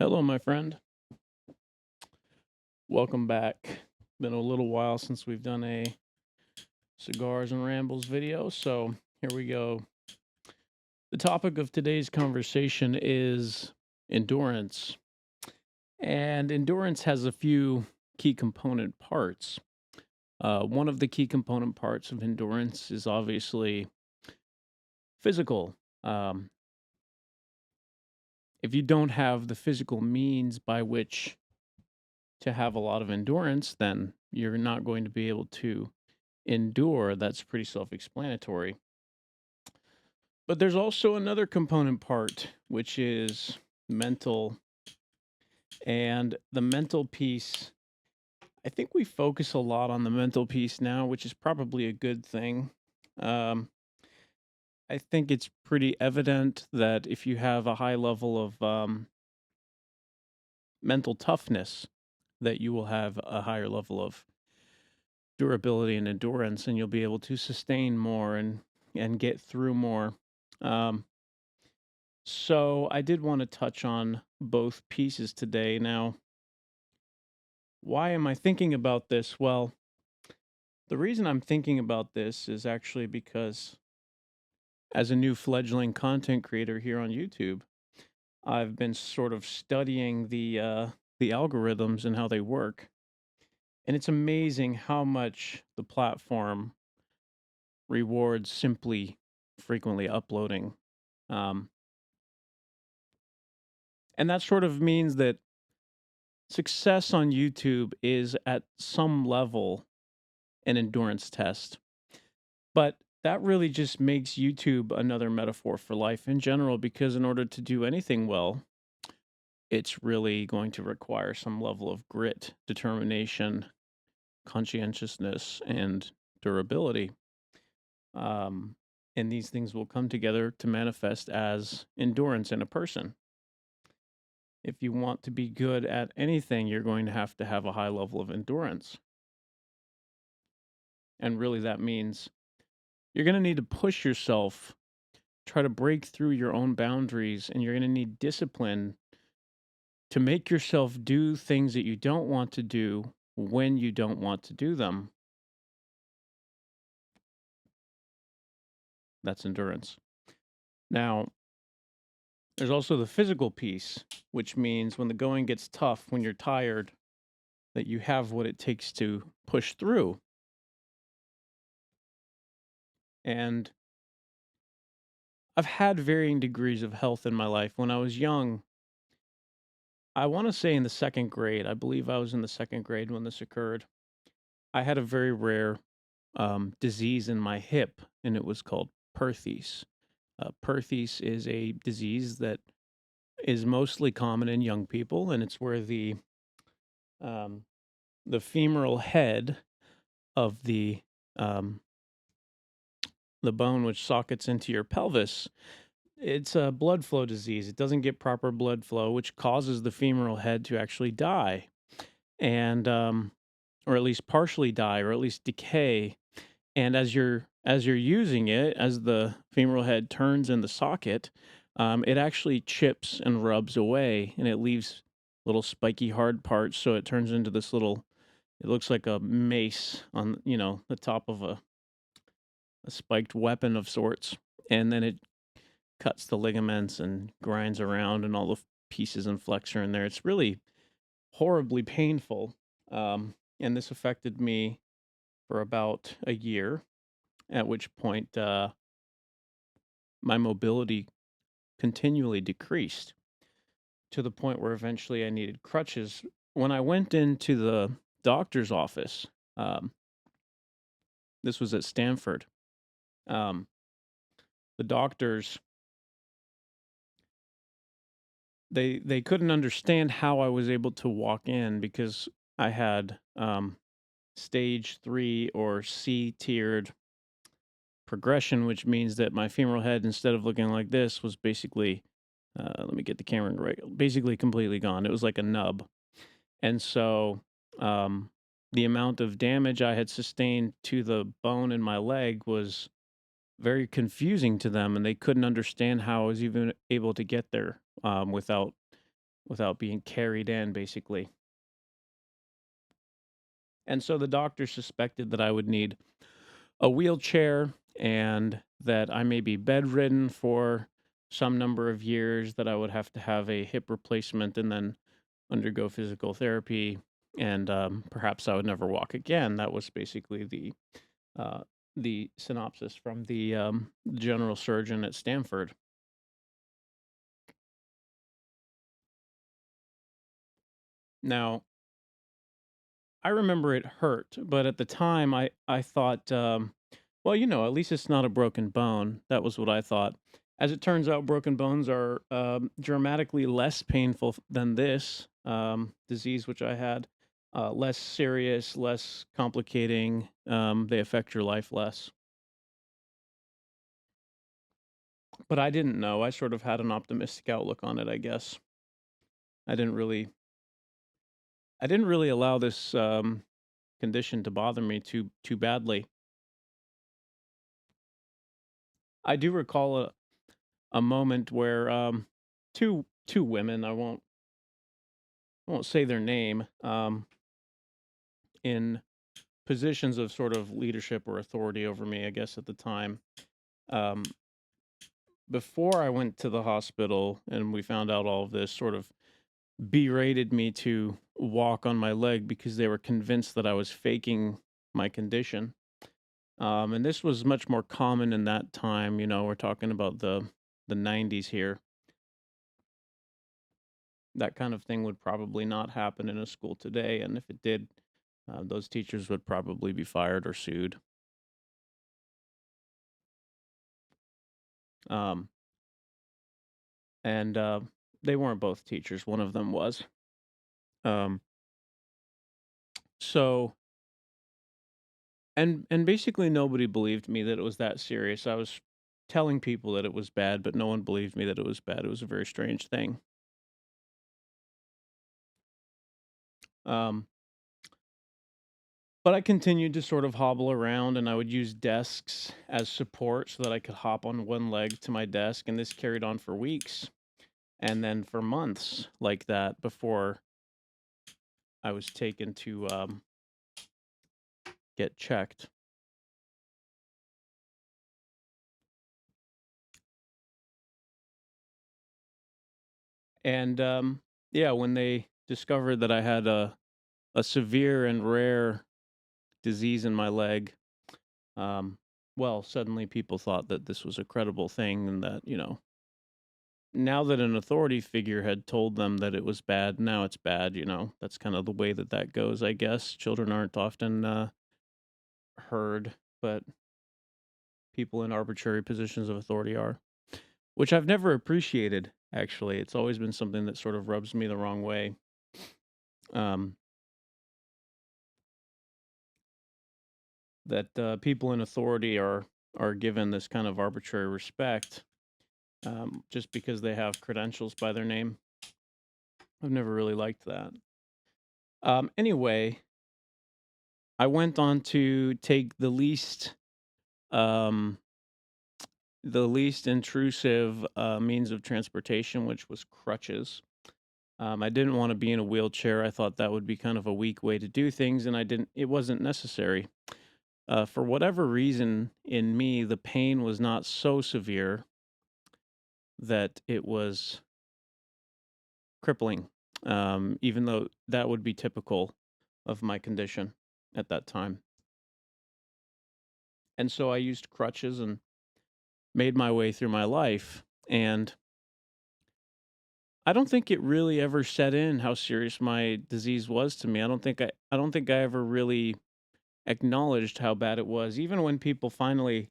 Hello, my friend. Welcome back. Been a little while since we've done a cigars and rambles video, so here we go. The topic of today's conversation is endurance, and endurance has a few key component parts. One of the key component parts of endurance is obviously physical. Um, if you don't have the physical means by which to have a lot of endurance, then you're not going to be able to endure. That's pretty self explanatory. But there's also another component part, which is mental. And the mental piece, I think we focus a lot on the mental piece now, which is probably a good thing. Um, I think it's pretty evident that if you have a high level of mental toughness, that you will have a higher level of durability and endurance, and you'll be able to sustain more and get through more. Um, so I did want to touch on both pieces today. Now, why am I thinking about this? Well, the reason I'm thinking about this is actually because as a new fledgling content creator here on YouTube, I've been sort of studying the algorithms and how they work. And it's amazing how much the platform rewards simply frequently uploading. Um, and that sort of means that success on YouTube is at some level an endurance test. But that really just makes YouTube another metaphor for life in general, because in order to do anything well, it's really going to require some level of grit, determination, conscientiousness, and durability. Um, and these things will come together to manifest as endurance in a person. If you want to be good at anything, you're going to have a high level of endurance. And really, that means you're going to need to push yourself, try to break through your own boundaries, and you're going to need discipline to make yourself do things that you don't want to do when you don't want to do them. That's endurance. Now, there's also the physical piece, which means when the going gets tough, when you're tired, that you have what it takes to push through. And I've had varying degrees of health in my life. When I was young, I want to say in the second grade, I believe I was in the second grade when this occurred. I had a very rare disease in my hip, and it was called Perthes. Perthes is a disease that is mostly common in young people, and it's where um, the femoral head of um, the bone which sockets into your pelvis. It's a blood flow disease. It doesn't get proper blood flow, which causes the femoral head to actually die, and or at least partially die, or at least decay. And as you're using it, as the femoral head turns in the socket, it actually chips and rubs away, and it leaves little spiky hard parts. So it turns into this little. It looks like a mace on the top of a spiked weapon of sorts, and then it cuts the ligaments and grinds around, and all the pieces and flex are in there. It's really horribly painful. And this affected me for about a year, at which point my mobility continually decreased to the point where eventually I needed crutches. When I went into the doctor's office, um, this was at Stanford, um, the doctors they couldn't understand how I was able to walk in because I had stage 3 or C tiered progression, which means that my femoral head, instead of looking like this, was basically, let me get the camera right, basically completely gone. It was like a nub. And so um, the amount of damage I had sustained to the bone in my leg was very confusing to them, and they couldn't understand how I was even able to get there without without being carried in, basically. And so the doctor suspected that I would need a wheelchair and that I may be bedridden for some number of years, that I would have to have a hip replacement and then undergo physical therapy, and perhaps I would never walk again. That was basically uh, the synopsis from the general surgeon at Stanford. Now, I remember it hurt, but at the time I thought, well, at least it's not a broken bone. That was what I thought. As it turns out, broken bones are dramatically less painful than this disease, which I had. Less serious, less complicating. They affect your life less. But I didn't know. I sort of had an optimistic outlook on it, I guess. I didn't really, I didn't really allow this condition to bother me too badly. I do recall a moment where two women, I won't say their name, in positions of sort of leadership or authority over me, I guess at the time. Um, Before I went to the hospital and we found out all of this, sort of berated me to walk on my leg because they were convinced that I was faking my condition. And this was much more common in that time. We're talking about the 90s here. That kind of thing would probably not happen in a school today, and if it did, those teachers would probably be fired or sued. Um, and They weren't both teachers. One of them was. Um, so and basically nobody believed me that it was that serious. I was telling people that it was bad, but no one believed me that it was bad. It was a very strange thing. Um, but I continued to sort of hobble around, and I would use desks as support so that I could hop on one leg to my desk, and this carried on for weeks and then for months like that before I was taken to get checked. And yeah, when they discovered that I had a severe and rare disease in my leg, um, well, suddenly people thought that this was a credible thing, and that, now that an authority figure had told them that it was bad, now it's bad. That's kind of the way that that goes, I guess. Children aren't often heard, but people in arbitrary positions of authority are. Which I've never appreciated, actually. It's always been something that sort of rubs me the wrong way. Um, that people in authority are given this kind of arbitrary respect, just because they have credentials by their name. I've never really liked that. Anyway, I went on to take um, the least intrusive means of transportation, which was crutches. I didn't want to be in a wheelchair. I thought that would be kind of a weak way to do things, and I didn't. It wasn't necessary. For whatever reason, in me, the pain was not so severe that it was crippling. Even though that would be typical of my condition at that time. And so I used crutches and made my way through my life. And I don't think it really ever set in how serious my disease was to me. I don't think I ever really acknowledged how bad it was. Even when people finally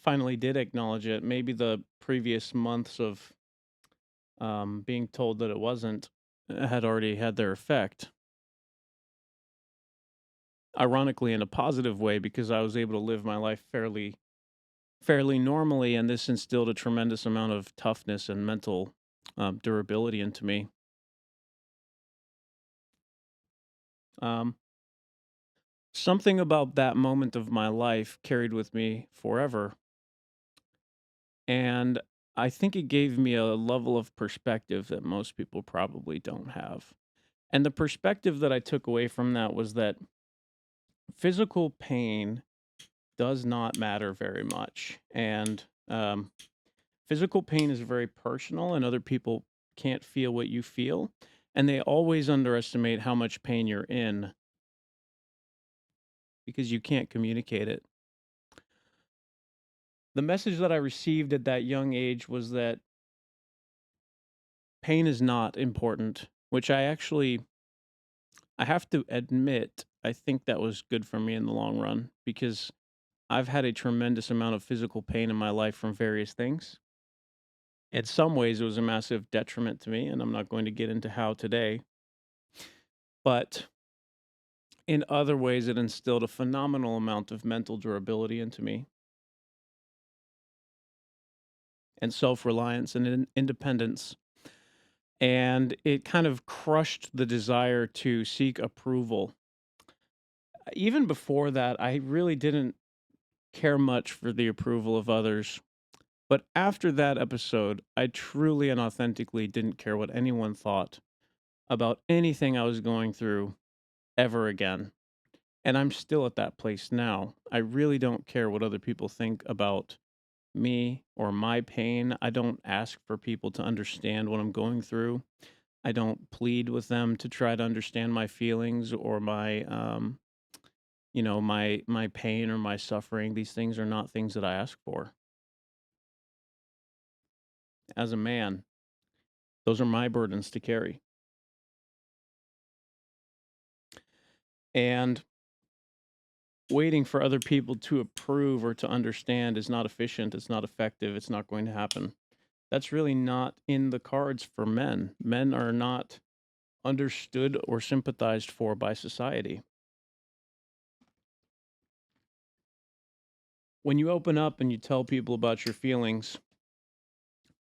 did acknowledge it, maybe the previous months of being told that it wasn't had already had their effect. Ironically, in a positive way, because I was able to live my life fairly normally, and this instilled a tremendous amount of toughness and mental durability into me. Um, Something about that moment of my life carried with me forever, and I think it gave me a level of perspective that most people probably don't have. And the perspective that I took away from that was that physical pain does not matter very much. And physical pain is very personal, and other people can't feel what you feel. And they always underestimate how much pain you're in because you can't communicate it. The message that I received at that young age was that pain is not important, which I have to admit, I think that was good for me in the long run because I've had a tremendous amount of physical pain in my life from various things. In some ways, it was a massive detriment to me, and I'm not going to get into how today. But in other ways, it instilled a phenomenal amount of mental durability into me and self reliance and independence. And it kind of crushed the desire to seek approval. Even before that, I really didn't care much for the approval of others. But after that episode, I truly and authentically didn't care what anyone thought about anything I was going through ever again. And I'm still at that place now. I really don't care what other people think about me or my pain. I don't ask for people to understand what I'm going through. I don't plead with them to try to understand my feelings or my pain or my suffering. These things are not things that I ask for. As a man, those are my burdens to carry. And waiting for other people to approve or to understand is not efficient, it's not effective, it's not going to happen. That's really not in the cards for men. Men are not understood or sympathized for by society. When you open up and you tell people about your feelings,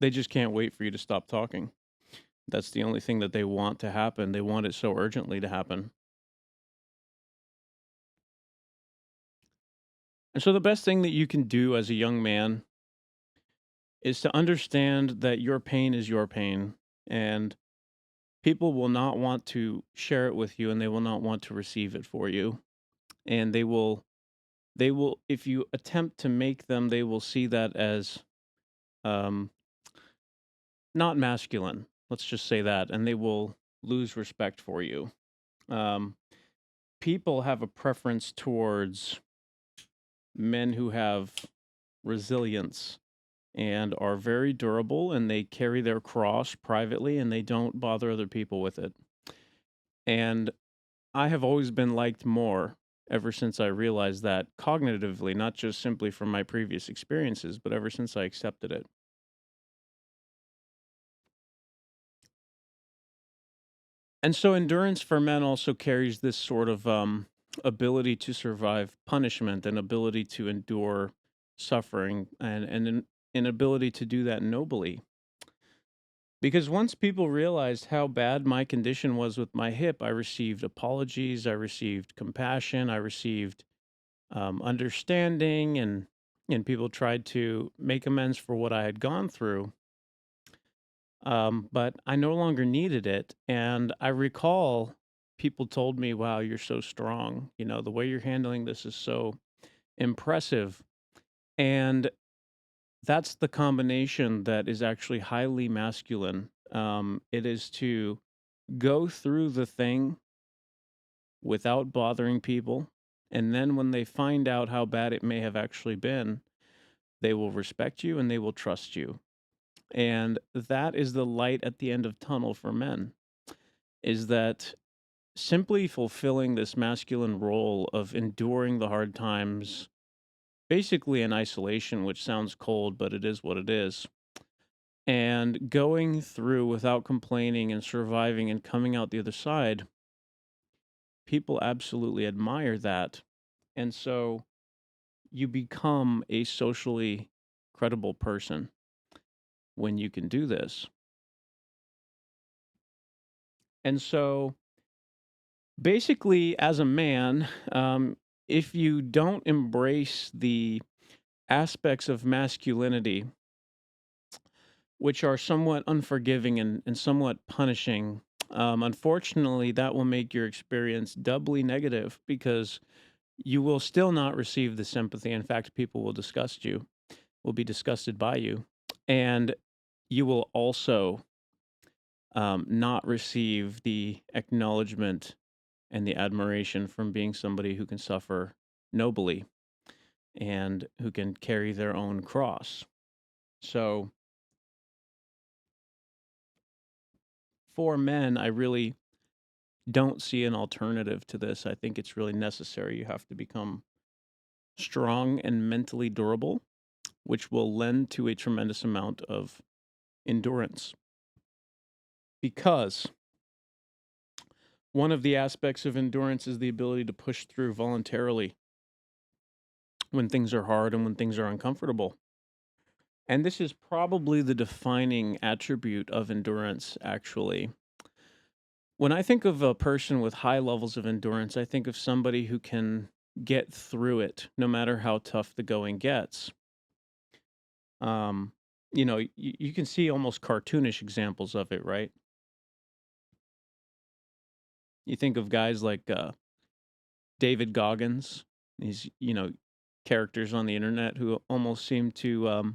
they just can't wait for you to stop talking. That's the only thing that they want to happen. They want it so urgently to happen. And so, the best thing that you can do as a young man is to understand that your pain is your pain. And people will not want to share it with you and they will not want to receive it for you. And they will, if you attempt to make them, they will see that as um not masculine. Let's just say that, and they will lose respect for you. Um People have a preference towards men who have resilience and are very durable and they carry their cross privately and they don't bother other people with it. And I have always been liked more ever since I realized that cognitively, not just simply from my previous experiences, but ever since I accepted it. And so endurance for men also carries this sort of ability to survive punishment and ability to endure suffering and an ability to do that nobly. Because once people realized how bad my condition was with my hip, I received apologies, I received compassion, I received understanding, and people tried to make amends for what I had gone through. But I no longer needed it, and I recall people told me, "Wow, you're so strong. You know, the way you're handling this is so impressive." And that's the combination that is actually highly masculine. It is to go through the thing without bothering people, and then when they find out how bad it may have actually been, they will respect you and they will trust you. And that is the light at the end of tunnel for men, is that simply fulfilling this masculine role of enduring the hard times, basically in isolation, which sounds cold, but it is what it is, and going through without complaining and surviving and coming out the other side, people absolutely admire that. And so you become a socially credible person when you can do this. And so basically, as a man, if you don't embrace the aspects of masculinity which are somewhat unforgiving and somewhat punishing. Unfortunately, that will make your experience doubly negative because you will still not receive the sympathy. In fact, people will disgust you, will be disgusted by you. And you will also not receive the acknowledgement and the admiration from being somebody who can suffer nobly and who can carry their own cross. So, for men, I really don't see an alternative to this. I think it's really necessary. You have to become strong and mentally durable, which will lend to a tremendous amount of endurance. Because one of the aspects of endurance is the ability to push through voluntarily when things are hard and when things are uncomfortable. And this is probably the defining attribute of endurance, actually. When I think of a person with high levels of endurance, I think of somebody who can get through it no matter how tough the going gets. Um, you can see almost cartoonish examples of it, right? You think of guys like David Goggins, these, characters on the internet who almost seem to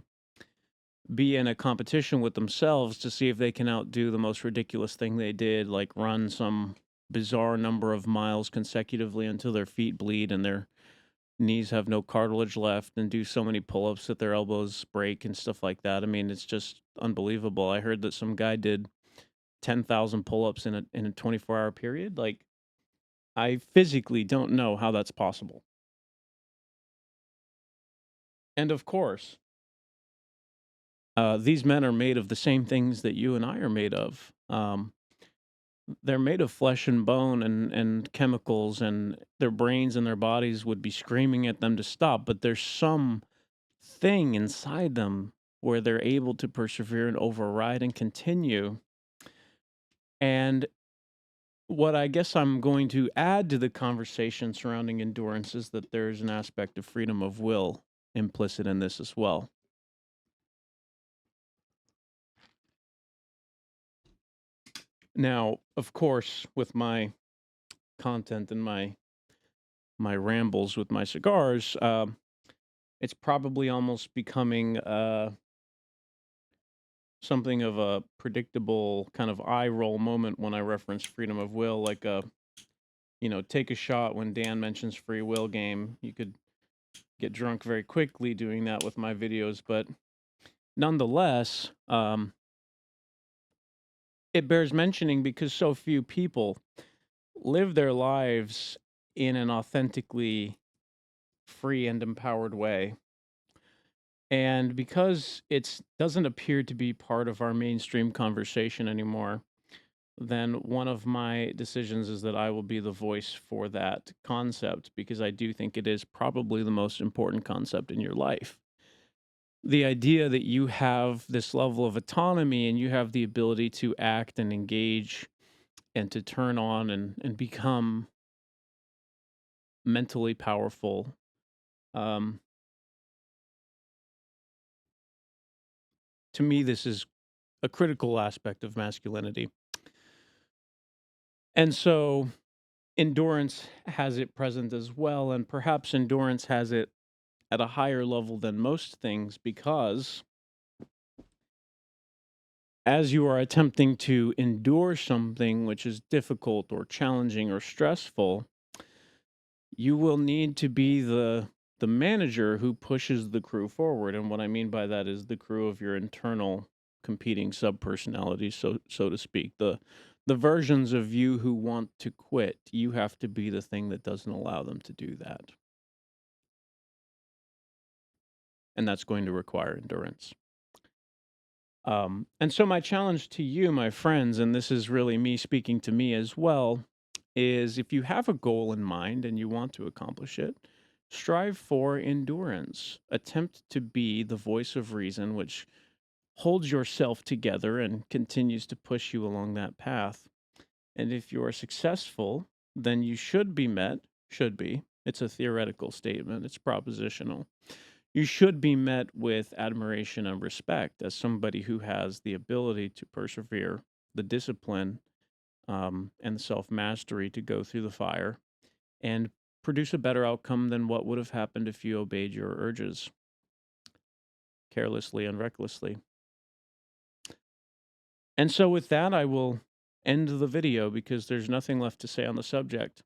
be in a competition with themselves to see if they can outdo the most ridiculous thing they did, like run some bizarre number of miles consecutively until their feet bleed and their knees have no cartilage left, and do so many pull-ups that their elbows break and stuff like that. I mean, it's just unbelievable. I heard that some guy did 10,000 pull-ups in a 24-hour period. Like, I physically don't know how that's possible. And of course, these men are made of the same things that you and I are made of. They're made of flesh and bone and chemicals, and their brains and their bodies would be screaming at them to stop. But there's some thing inside them where they're able to persevere and override and continue. And what I guess I'm going to add to the conversation surrounding endurance is that there's an aspect of freedom of will implicit in this as well. Now, of course, with my content and my rambles with my cigars, it's probably almost becoming something of a predictable kind of eye roll moment when I reference freedom of will, like take a shot when Dan mentions free will game. You could get drunk very quickly doing that with my videos, but nonetheless, it bears mentioning because so few people live their lives in an authentically free and empowered way. And because it doesn't appear to be part of our mainstream conversation anymore, then one of my decisions is that I will be the voice for that concept because I do think it is probably the most important concept in your life. The idea that you have this level of autonomy and you have the ability to act and engage and to turn on and become mentally powerful. Um, to me, this is a critical aspect of masculinity. And so endurance has it present as well. And perhaps endurance has it at a higher level than most things because as you are attempting to endure something which is difficult or challenging or stressful, you will need to be the manager who pushes the crew forward. And what I mean by that is the crew of your internal competing subpersonalities, so to speak. The versions of you who want to quit, you have to be the thing that doesn't allow them to do that. And that's going to require endurance. And so my challenge to you, my friends, and this is really me speaking to me as well, is if you have a goal in mind and you want to accomplish it, strive for endurance. Attempt to be the voice of reason, which holds yourself together and continues to push you along that path. And if you are successful, then you should be met, should be. It's a theoretical statement, it's propositional. you should be met with admiration and respect as somebody who has the ability to persevere, the discipline, and self mastery to go through the fire and produce a better outcome than what would have happened if you obeyed your urges carelessly and recklessly. And so, with that, I will end the video because there's nothing left to say on the subject.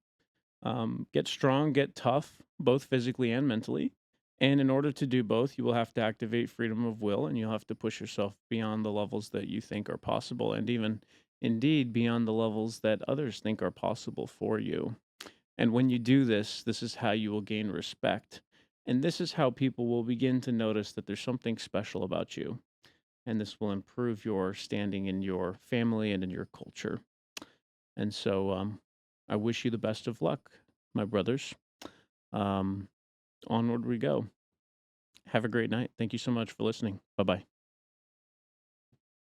Get strong, get tough, both physically and mentally. And in order to do both, you will have to activate freedom of will and you'll have to push yourself beyond the levels that you think are possible, and even indeed beyond the levels that others think are possible for you. And when you do this, this is how you will gain respect. And this is how people will begin to notice that there's something special about you. And this will improve your standing in your family and in your culture. And so I wish you the best of luck, my brothers. Um, Onward we go. Have a great night. Thank you so much for listening. Bye bye.